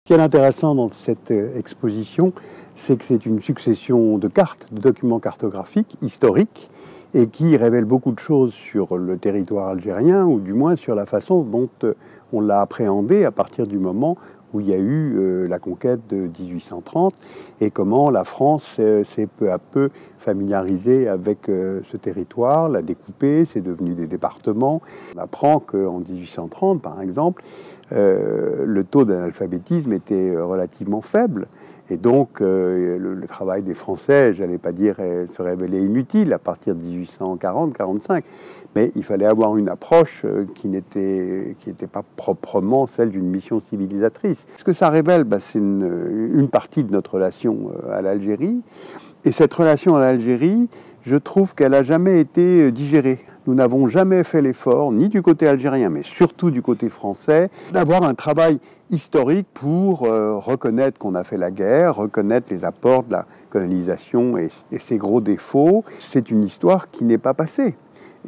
qui est intéressant dans cette exposition, c'est que c'est une succession de cartes, de documents cartographiques historiques, et qui révèlent beaucoup de choses sur le territoire algérien, ou du moins sur la façon dont on l'a appréhendé à partir du moment où il y a eu la conquête de 1830, et comment la France s'est peu à peu familiarisée avec ce territoire, l'a découpé, c'est devenu des départements. On apprend qu'en 1830, par exemple, le taux d'analphabétisme était relativement faible. Et donc, le travail des Français, j'allais pas dire, se révélait inutile à partir de 1840-45. Mais il fallait avoir une approche qui n'était pas proprement celle d'une mission civilisatrice. Ce que ça révèle, c'est une partie de notre relation à l'Algérie. Et cette relation à l'Algérie, je trouve qu'elle n'a jamais été digérée. Nous n'avons jamais fait l'effort, ni du côté algérien, mais surtout du côté français, d'avoir un travail historique pour reconnaître qu'on a fait la guerre, reconnaître les apports de la colonisation et ses gros défauts. C'est une histoire qui n'est pas passée,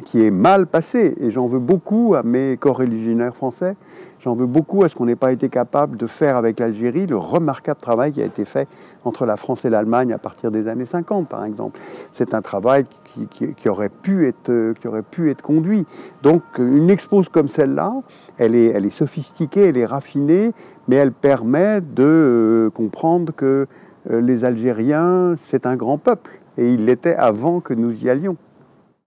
qui est mal passée. Et j'en veux beaucoup à mes coreligionnaires français. J'en veux beaucoup à ce qu'on n'ait pas été capable de faire avec l'Algérie le remarquable travail qui a été fait entre la France et l'Allemagne à partir des années 50, par exemple. C'est un travail qui aurait pu être conduit. Donc, une expose comme celle-là, elle est sophistiquée, elle est raffinée, mais elle permet de comprendre que les Algériens, c'est un grand peuple. Et ils l'étaient avant que nous y allions.